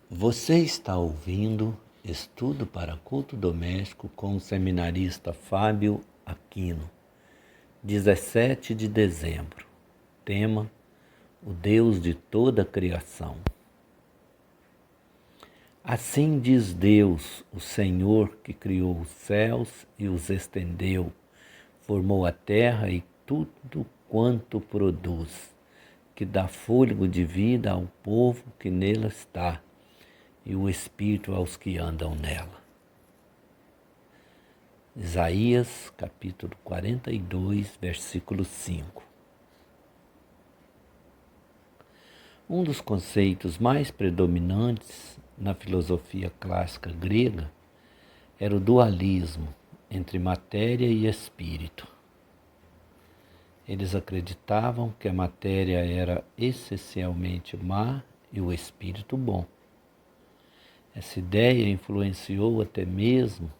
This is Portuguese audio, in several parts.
Você está ouvindo Estudo para Culto Doméstico com o seminarista Fábio Aquino, 17 de dezembro. Tema: o Deus de toda a criação. Assim diz Deus, o Senhor, que criou os céus e os estendeu, formou a terra e tudo quanto produz, que dá fôlego de vida ao povo que nela está, e o Espírito aos que andam nela. Isaías, capítulo 42, versículo 5. Um dos conceitos mais predominantes na filosofia clássica grega era o dualismo entre matéria e espírito. Eles acreditavam que a matéria era essencialmente má e o espírito bom. Essa ideia influenciou até mesmo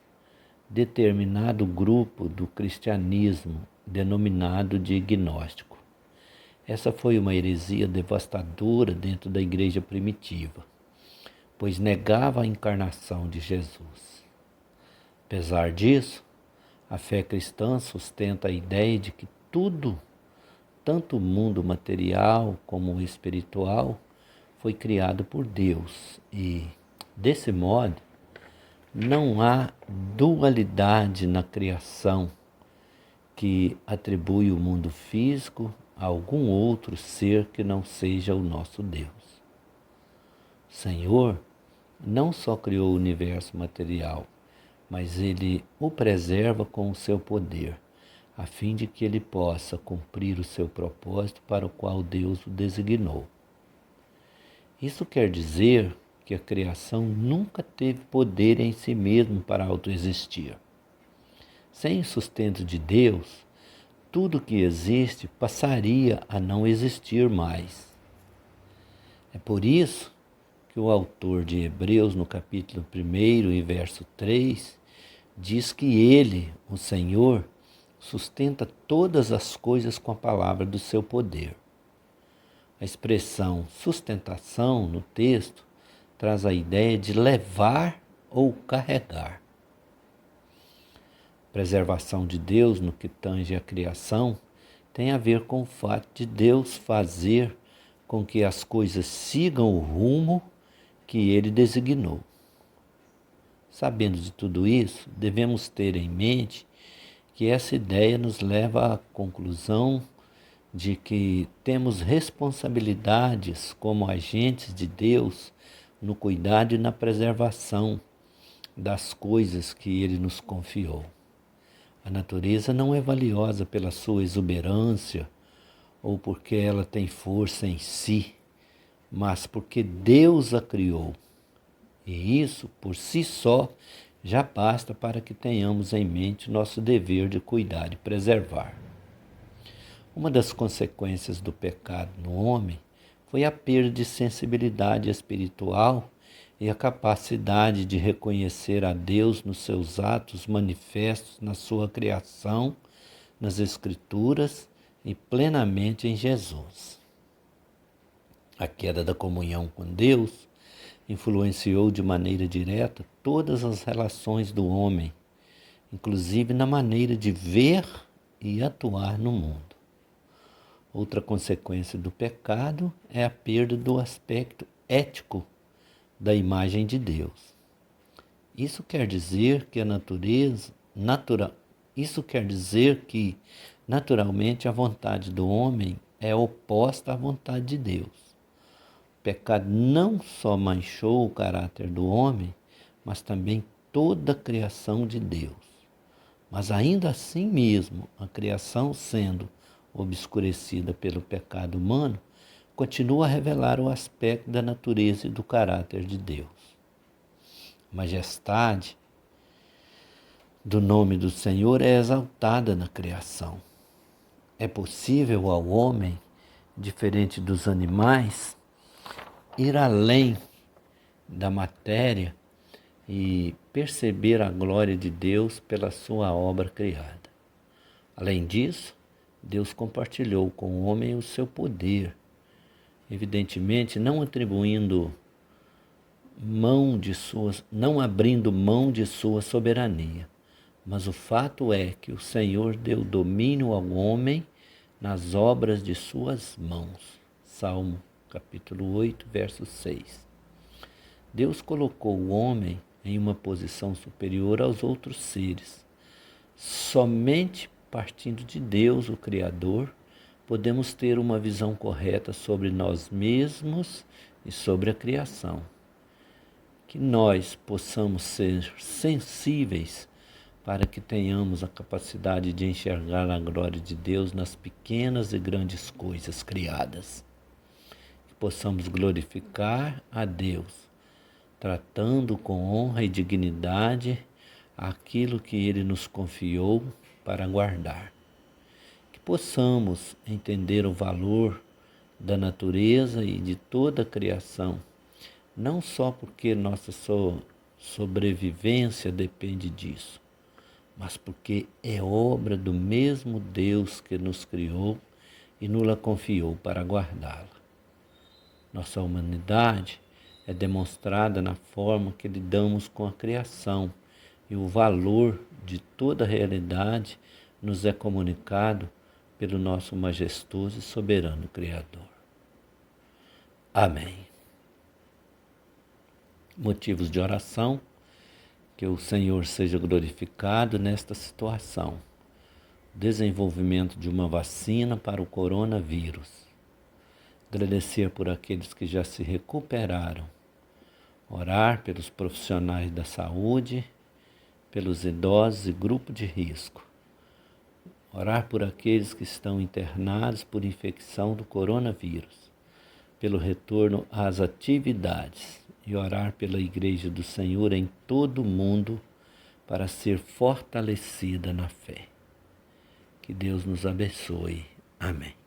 determinado grupo do cristianismo, denominado de gnóstico. Essa foi uma heresia devastadora dentro da igreja primitiva, pois negava a encarnação de Jesus. Apesar disso, a fé cristã sustenta a ideia de que tudo, tanto o mundo material como o espiritual, foi criado por Deus e, desse modo, não há dualidade na criação que atribui o mundo físico a algum outro ser que não seja o nosso Deus. O Senhor não só criou o universo material, mas Ele o preserva com o seu poder, a fim de que Ele possa cumprir o seu propósito para o qual Deus o designou. Isso quer dizer que a criação nunca teve poder em si mesmo para autoexistir. Sem o sustento de Deus, tudo que existe passaria a não existir mais. É por isso que o autor de Hebreus, no capítulo 1 e verso 3, diz que Ele, o Senhor, sustenta todas as coisas com a palavra do seu poder. A expressão sustentação no texto traz a ideia de levar ou carregar. A preservação de Deus no que tange à criação tem a ver com o fato de Deus fazer com que as coisas sigam o rumo que Ele designou. Sabendo de tudo isso, devemos ter em mente que essa ideia nos leva à conclusão de que temos responsabilidades como agentes de Deus no cuidado e na preservação das coisas que Ele nos confiou. A natureza não é valiosa pela sua exuberância ou porque ela tem força em si, mas porque Deus a criou. E isso, por si só, já basta para que tenhamos em mente nosso dever de cuidar e preservar. Uma das consequências do pecado no homem foi a perda de sensibilidade espiritual e a capacidade de reconhecer a Deus nos seus atos manifestos na sua criação, nas Escrituras e plenamente em Jesus. A queda da comunhão com Deus influenciou de maneira direta todas as relações do homem, inclusive na maneira de ver e atuar no mundo. Outra consequência do pecado é a perda do aspecto ético da imagem de Deus. Isso quer dizer que naturalmente a vontade do homem é oposta à vontade de Deus. O pecado não só manchou o caráter do homem, mas também toda a criação de Deus. Mas ainda assim mesmo, a criação sendo obscurecida pelo pecado humano, continua a revelar o aspecto da natureza e do caráter de Deus. A majestade do nome do Senhor é exaltada na criação. É possível ao homem, diferente dos animais, ir além da matéria e perceber a glória de Deus pela sua obra criada. Além disso, Deus compartilhou com o homem o seu poder, evidentemente não atribuindo não abrindo mão de sua soberania. Mas o fato é que o Senhor deu domínio ao homem nas obras de suas mãos. Salmo capítulo 8, verso 6. Deus colocou o homem em uma posição superior aos outros seres. Somente partindo de Deus, o Criador, podemos ter uma visão correta sobre nós mesmos e sobre a criação. Que nós possamos ser sensíveis para que tenhamos a capacidade de enxergar a glória de Deus nas pequenas e grandes coisas criadas. Que possamos glorificar a Deus, tratando com honra e dignidade aquilo que Ele nos confiou para guardar. Que possamos entender o valor da natureza e de toda a criação, não só porque nossa sobrevivência depende disso, mas porque é obra do mesmo Deus que nos criou e nos confiou para guardá-la. Nossa humanidade é demonstrada na forma que lidamos com a criação, e o valor de toda a realidade nos é comunicado pelo nosso majestoso e soberano Criador. Amém. Motivos de oração: que o Senhor seja glorificado nesta situação. Desenvolvimento de uma vacina para o coronavírus. Agradecer por aqueles que já se recuperaram. Orar pelos profissionais da saúde, pelos idosos e grupo de risco. Orar por aqueles que estão internados por infecção do coronavírus, pelo retorno às atividades, e orar pela Igreja do Senhor em todo o mundo para ser fortalecida na fé. Que Deus nos abençoe. Amém.